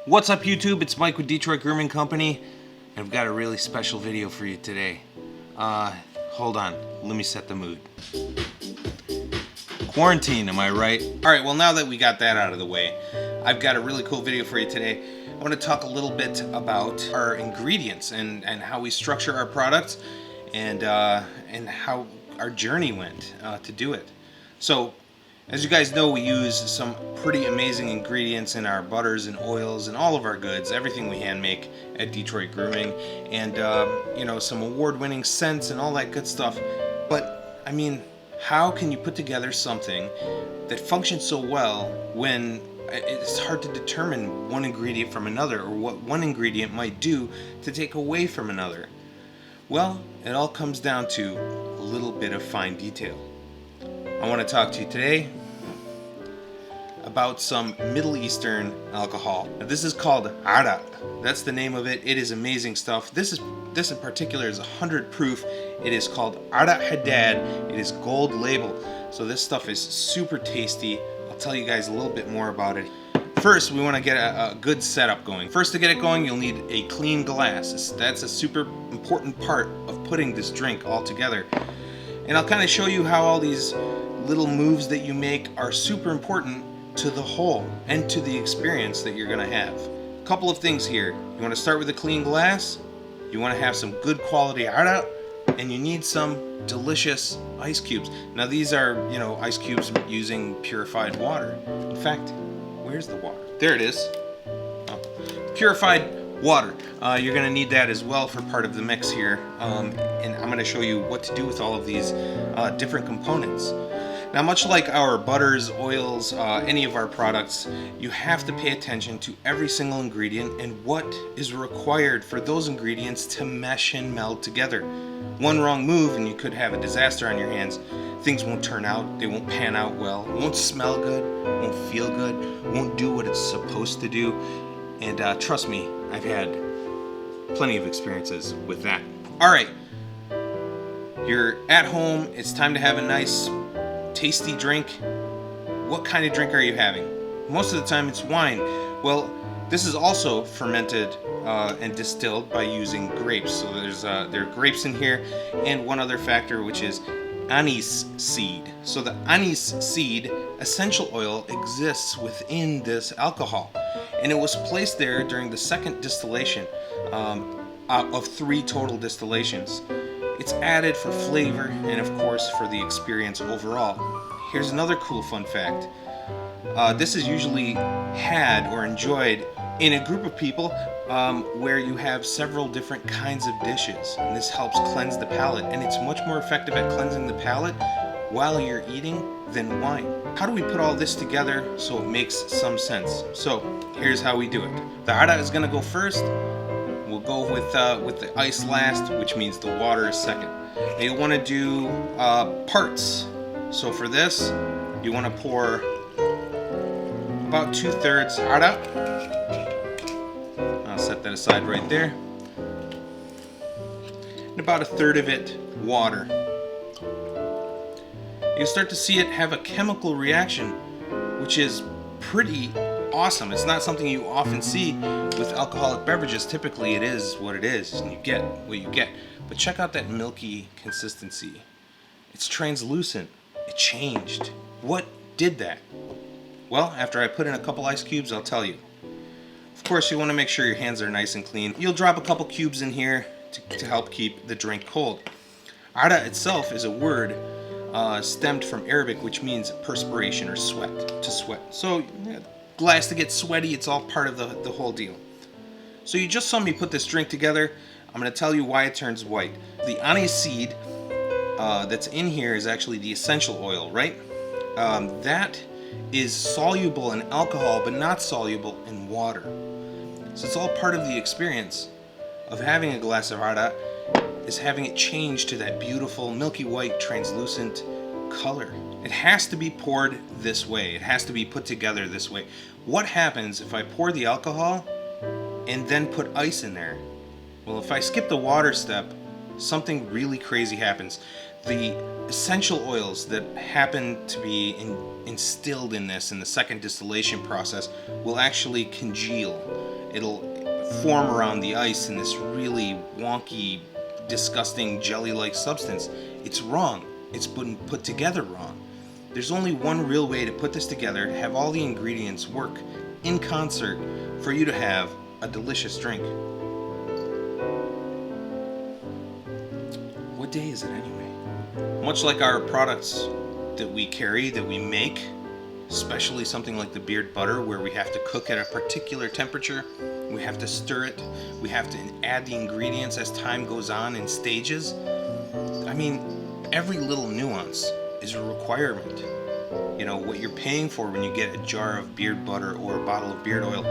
What's up YouTube? It's Mike with Detroit Grooming Company, and I've got a really special video for you today. Hold on, let me set the mood. Quarantine, am I right? Alright, well now that we got that out of the way, I've got a really cool video for you today. I want to talk a little bit about our ingredients and how we structure our products and how our journey went to do it. So, as you guys know, we use some pretty amazing ingredients in our butters and oils and all of our goods, everything we hand make at Detroit Grooming, and you know, some award-winning scents and all that good stuff. But I mean, how can you put together something that functions so well when it's hard to determine one ingredient from another, or what one ingredient might do to take away from another? Well, it all comes down to a little bit of fine detail. I want to talk to you today about some Middle Eastern alcohol. Now, this is called Arak. That's the name of it. It is amazing stuff. This in particular is 100 proof. It is called Arak Haddad. It is gold label. So this stuff is super tasty. I'll tell you guys a little bit more about it. First, we want to get a good setup going. First, to get it going, you'll need a clean glass. That's a super important part of putting this drink all together. And I'll kind of show you how all these little moves that you make are super important to the whole and to the experience that you're going to have. A couple of things here. You want to start with a clean glass, you want to have some good quality Arak, and you need some delicious ice cubes. Now these are, you know, ice cubes using purified water. In fact, where's the water? There it is. Oh. Purified water. You're going to need that as well for part of the mix here, and I'm going to show you what to do with all of these different components. Now, much like our butters, oils, any of our products, you have to pay attention to every single ingredient and what is required for those ingredients to mesh and meld together. One wrong move and you could have a disaster on your hands. Things won't turn out, they won't pan out well, won't smell good, won't feel good, won't do what it's supposed to do. And trust me, I've had plenty of experiences with that. Alright, you're at home, it's time to have a nice tasty drink. What kind of drink are you having? Most of the time it's wine. Well, this is also fermented and distilled by using grapes. So there are grapes in here, and one other factor, which is anise seed. So the anise seed essential oil exists within this alcohol, and it was placed there during the second distillation of 3 total distillations. It's added for flavor and of course for the experience overall. Here's another cool fun fact. This is usually had or enjoyed in a group of people where you have several different kinds of dishes, and this helps cleanse the palate, and it's much more effective at cleansing the palate while you're eating than wine. How do we put all this together so it makes some sense? So here's how we do it. The Arak is going to go first. We'll go with the ice last, which means the water is second. Now you want to do parts. So for this, you want to pour about 2/3 Arak. I'll set that aside right there. And about 1/3 of it water. You start to see it have a chemical reaction, which is pretty awesome. It's not something you often see with alcoholic beverages. Typically it is what it is, and you get what you get. But check out that milky consistency. It's translucent. It changed. What did that? Well, after I put in a couple ice cubes, I'll tell you. Of course, you want to make sure your hands are nice and clean. You'll drop a couple cubes in here to help keep the drink cold. Arak itself is a word stemmed from Arabic, which means perspiration or sweat, to sweat. So glass to get sweaty, it's all part of the whole deal. So you just saw me put this drink together. I'm going to tell you why it turns white. The anise seed that's in here is actually the essential oil, right? That is soluble in alcohol but not soluble in water. So it's all part of the experience of having a glass of Arak, is having it change to that beautiful milky white translucent color. It has to be poured this way. It has to be put together this way. What happens if I pour the alcohol and then put ice in there? Well, if I skip the water step, something really crazy happens. The essential oils that happen to be instilled in this in the second distillation process will actually congeal, it'll form around the ice in this really wonky, disgusting jelly-like substance. It's wrong. It's been put together wrong. There's only one real way to put this together, have all the ingredients work in concert for you to have a delicious drink. What day is it anyway? Much like our products that we carry, that we make, especially something like the beard butter, where we have to cook at a particular temperature, we have to stir it, we have to add the ingredients as time goes on in stages. I mean, every little nuance is a requirement. You know, what you're paying for when you get a jar of beard butter or a bottle of beard oil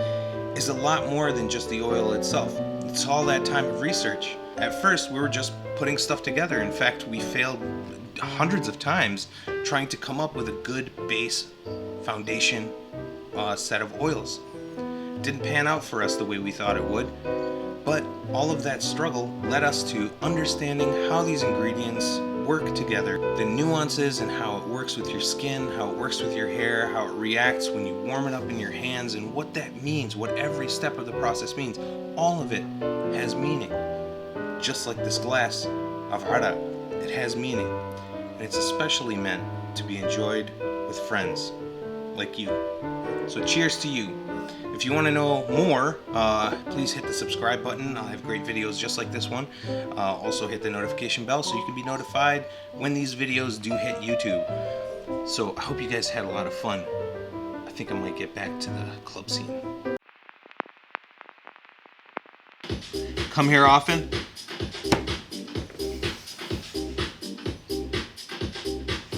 is a lot more than just the oil itself. It's all that time of research. At first, we were just putting stuff together. In fact, we failed hundreds of times trying to come up with a good base foundation set of oils. Didn't pan out for us the way we thought it would, but all of that struggle led us to understanding how these ingredients work together, the nuances and how it works with your skin, how it works with your hair, how it reacts when you warm it up in your hands, and what that means, what every step of the process means. All of it has meaning. Just like this glass of Arak, it has meaning, and it's especially meant to be enjoyed with friends like you. So cheers to you. If you want to know more, please hit the subscribe button. I'll have great videos just like this one. Also hit the notification bell so you can be notified when these videos do hit YouTube. So I hope you guys had a lot of fun. I think I might get back to the club scene. Come here often?